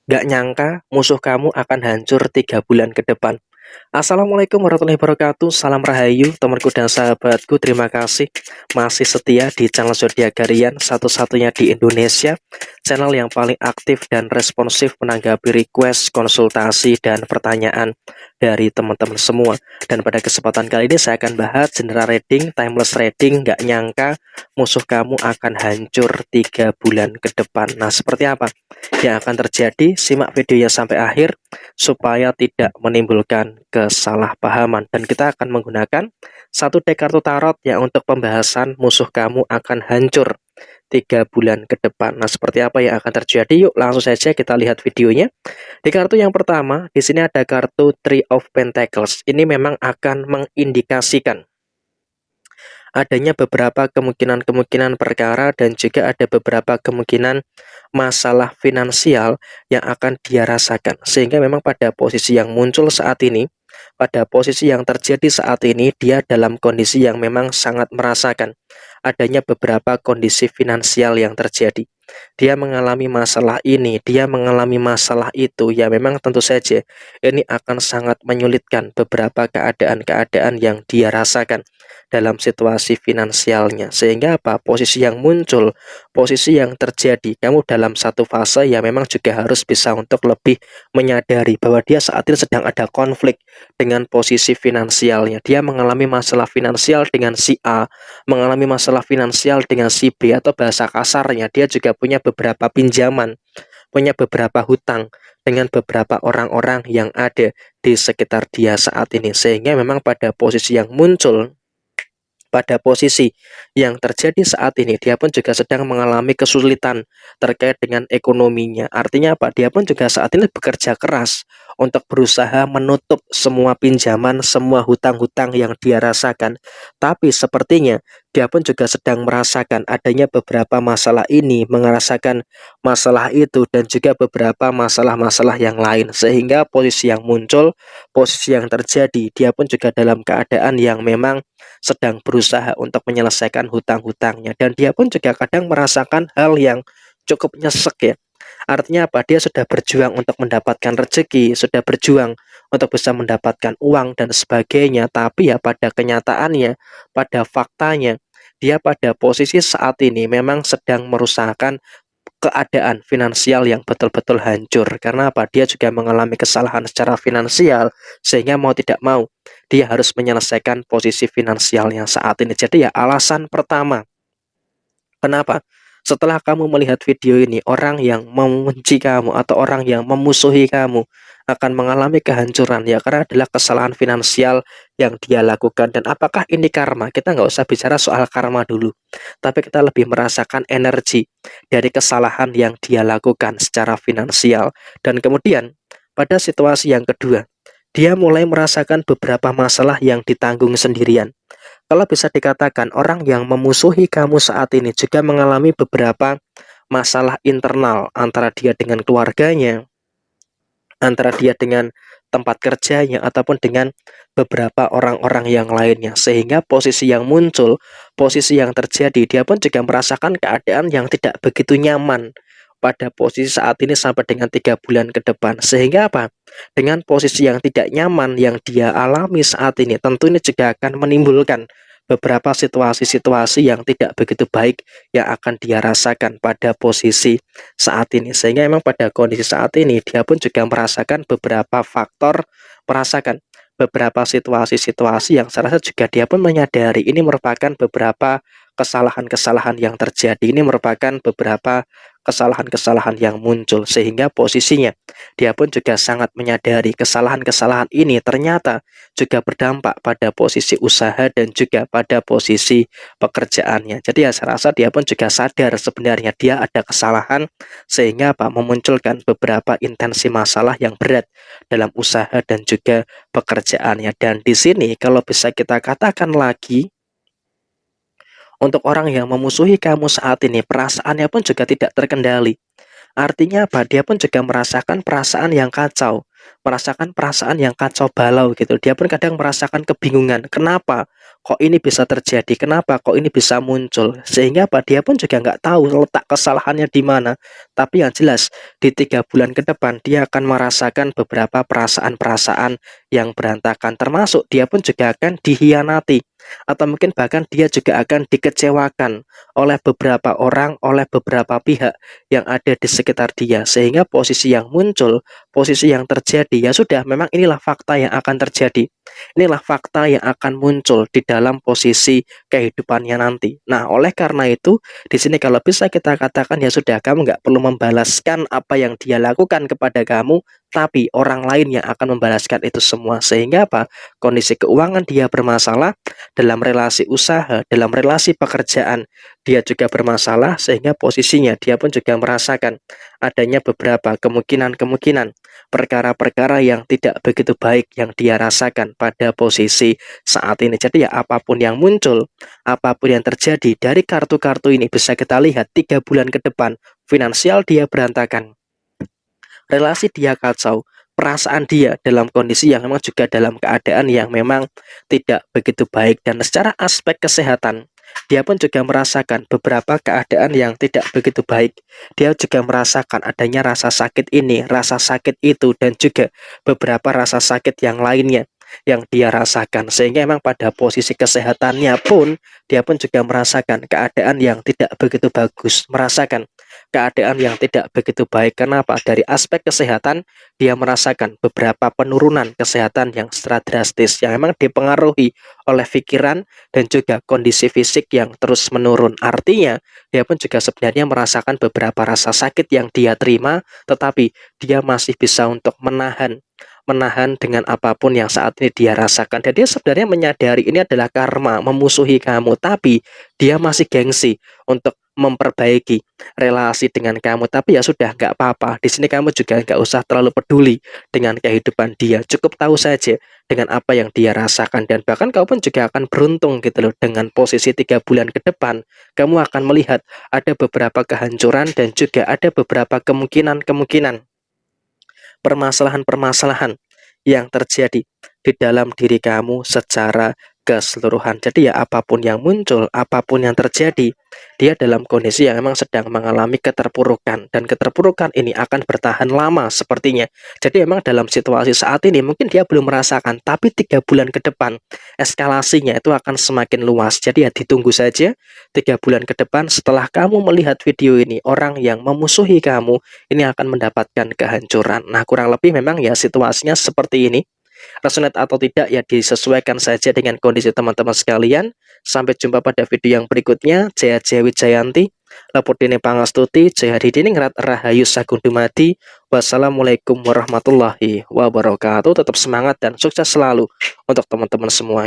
Gak nyangka musuh kamu akan hancur 3 bulan ke depan. Assalamualaikum warahmatullahi wabarakatuh. Salam rahayu temanku dan sahabatku. Terima kasih masih setia di channel Zodiak Harian, satu-satunya di Indonesia, channel yang paling aktif dan responsif menanggapi request, konsultasi, dan pertanyaan dari teman-teman semua. Dan pada kesempatan kali ini saya akan bahas general reading, timeless reading. Gak nyangka musuh kamu akan hancur 3 bulan ke depan. Nah, seperti apa yang akan terjadi? Simak videonya sampai akhir supaya tidak menimbulkan kesalahpahaman. Dan kita akan menggunakan satu deck kartu tarot yang untuk pembahasan musuh kamu akan hancur 3 bulan ke depan. Nah, seperti apa yang akan terjadi? Yuk langsung saja kita lihat videonya. Di kartu yang pertama, di sini ada kartu Three of Pentacles. Ini memang akan mengindikasikan adanya beberapa kemungkinan-kemungkinan perkara dan juga ada beberapa kemungkinan masalah finansial yang akan dia rasakan. Sehingga memang pada posisi yang muncul saat ini, pada posisi yang terjadi saat ini, dia dalam kondisi yang memang sangat merasakan adanya beberapa kondisi finansial yang terjadi. Dia mengalami masalah ini, dia mengalami masalah itu, ya memang tentu saja ini akan sangat menyulitkan beberapa keadaan-keadaan yang dia rasakan dalam situasi finansialnya. Sehingga apa? Posisi yang muncul, posisi yang terjadi, kamu dalam satu fase yang memang juga harus bisa untuk lebih menyadari bahwa dia saat ini sedang ada konflik dengan posisi finansialnya. Dia mengalami masalah finansial dengan si A, mengalami masalah finansial dengan si B, atau bahasa kasarnya dia juga punya beberapa pinjaman, punya beberapa hutang dengan beberapa orang-orang yang ada di sekitar dia saat ini. Sehingga memang pada posisi yang muncul, pada posisi yang terjadi saat ini, dia pun juga sedang mengalami kesulitan terkait dengan ekonominya. Artinya apa? Dia pun juga saat ini bekerja keras untuk berusaha menutup semua pinjaman, semua hutang-hutang yang dia rasakan. Tapi sepertinya dia pun juga sedang merasakan adanya beberapa masalah ini, merasakan masalah itu, dan juga beberapa masalah-masalah yang lain. Sehingga posisi yang muncul, posisi yang terjadi, dia pun juga dalam keadaan yang memang sedang berusaha untuk menyelesaikan hutang-hutangnya. Dan dia pun juga kadang merasakan hal yang cukup nyesek ya. Artinya apa? Dia sudah berjuang untuk mendapatkan rezeki, sudah berjuang untuk bisa mendapatkan uang dan sebagainya. Tapi ya pada kenyataannya, pada faktanya, dia pada posisi saat ini memang sedang merusakkan keadaan finansial yang betul-betul hancur. Karena apa? Dia juga mengalami kesalahan secara finansial, sehingga mau tidak mau dia harus menyelesaikan posisi finansial yang saat ini. Jadi ya alasan pertama kenapa setelah kamu melihat video ini, orang yang membenci kamu atau orang yang memusuhi kamu akan mengalami kehancuran, ya karena adalah kesalahan finansial yang dia lakukan. Dan apakah ini karma? Kita nggak usah bicara soal karma dulu, tapi kita lebih merasakan energi dari kesalahan yang dia lakukan secara finansial. Dan kemudian pada situasi yang kedua, dia mulai merasakan beberapa masalah yang ditanggung sendirian. Kalau bisa dikatakan orang yang memusuhi kamu saat ini juga mengalami beberapa masalah internal antara dia dengan keluarganya, antara dia dengan tempat kerjanya, ataupun dengan beberapa orang-orang yang lainnya. Sehingga posisi yang muncul, posisi yang terjadi, dia pun juga merasakan keadaan yang tidak begitu nyaman pada posisi saat ini sampai dengan 3 bulan ke depan. Sehingga apa? Dengan posisi yang tidak nyaman yang dia alami saat ini, tentu ini juga akan menimbulkan beberapa situasi-situasi yang tidak begitu baik yang akan dia rasakan pada posisi saat ini. Sehingga memang pada kondisi saat ini dia pun juga merasakan beberapa faktor, merasakan beberapa situasi-situasi yang saya rasa juga dia pun menyadari ini merupakan beberapa kesalahan-kesalahan yang terjadi, ini merupakan beberapa kesalahan-kesalahan yang muncul. Sehingga posisinya dia pun juga sangat menyadari kesalahan-kesalahan ini ternyata juga berdampak pada posisi usaha dan juga pada posisi pekerjaannya. Jadi ya saya rasa dia pun juga sadar sebenarnya dia ada kesalahan, sehingga apa, memunculkan beberapa intensi masalah yang berat dalam usaha dan juga pekerjaannya. Dan di sini kalau bisa kita katakan lagi, untuk orang yang memusuhi kamu saat ini, perasaannya pun juga tidak terkendali. Artinya apa? Dia pun juga merasakan perasaan yang kacau. merasakan perasaan yang kacau balau gitu. Dia pun kadang merasakan kebingungan, kenapa kok ini bisa terjadi, kenapa kok ini bisa muncul, sehingga apa, dia pun juga nggak tahu letak kesalahannya di mana. Tapi yang jelas di 3 bulan ke depan dia akan merasakan beberapa perasaan-perasaan yang berantakan, termasuk dia pun juga akan dihianati, atau mungkin bahkan dia juga akan dikecewakan oleh beberapa orang, oleh beberapa pihak yang ada di sekitar dia, sehingga posisi yang muncul, posisi yang terjadi, ya sudah, memang inilah fakta yang akan terjadi. Inilah fakta yang akan muncul di dalam posisi kehidupannya nanti. Nah, oleh karena itu, di sini kalau bisa kita katakan, ya sudah, kamu nggak perlu membalaskan apa yang dia lakukan kepada kamu, tapi orang lain yang akan membalaskan itu semua. Sehingga apa? Kondisi keuangan dia bermasalah, dalam relasi usaha, dalam relasi pekerjaan, dia juga bermasalah, sehingga posisinya dia pun juga merasakan adanya beberapa kemungkinan-kemungkinan perkara-perkara yang tidak begitu baik yang dia rasakan pada posisi saat ini. Jadi ya, apapun yang muncul, apapun yang terjadi dari kartu-kartu ini, bisa kita lihat 3 bulan ke depan, finansial dia berantakan, relasi dia kacau, perasaan dia dalam kondisi yang memang juga dalam keadaan yang memang tidak begitu baik, dan secara aspek kesehatan dia pun juga merasakan beberapa keadaan yang tidak begitu baik. Dia juga merasakan adanya rasa sakit ini, rasa sakit itu, dan juga beberapa rasa sakit yang lainnya yang dia rasakan, sehingga memang pada posisi kesehatannya pun dia pun juga merasakan keadaan yang tidak begitu bagus, merasakan keadaan yang tidak begitu baik. Kenapa? Dari aspek kesehatan dia merasakan beberapa penurunan kesehatan yang secara drastis, yang memang dipengaruhi oleh pikiran dan juga kondisi fisik yang terus menurun. Artinya dia pun juga sebenarnya merasakan beberapa rasa sakit yang dia terima, tetapi dia masih bisa untuk menahan dengan apapun yang saat ini dia rasakan. Dan dia sebenarnya menyadari ini adalah karma memusuhi kamu, tapi dia masih gengsi untuk memperbaiki relasi dengan kamu. Tapi ya sudah, nggak apa-apa. Di sini kamu juga nggak usah terlalu peduli dengan kehidupan dia. Cukup tahu saja dengan apa yang dia rasakan, dan bahkan kamu pun juga akan beruntung gitu loh. Dengan posisi 3 bulan ke depan, kamu akan melihat ada beberapa kehancuran dan juga ada beberapa kemungkinan-kemungkinan permasalahan-permasalahan yang terjadi di dalam diri kamu secara keseluruhan. Jadi ya, apapun yang muncul, apapun yang terjadi, dia dalam kondisi yang memang sedang mengalami keterpurukan, dan keterpurukan ini akan bertahan lama sepertinya. Jadi memang dalam situasi saat ini mungkin dia belum merasakan, tapi 3 bulan ke depan eskalasinya itu akan semakin luas. Jadi ya, ditunggu saja 3 bulan ke depan. Setelah kamu melihat video ini, orang yang memusuhi kamu ini akan mendapatkan kehancuran. Nah, kurang lebih memang ya situasinya seperti ini. Resonate atau tidak ya disesuaikan saja dengan kondisi teman-teman sekalian. Sampai jumpa pada video yang berikutnya. Jaya Jaya Wijayanti, Lapudine Pangastuti, Jaya Didiningrat, Rahayu Sagung Dumadi. Wassalamualaikum warahmatullahi wabarakatuh. Tetap semangat dan sukses selalu untuk teman-teman semua.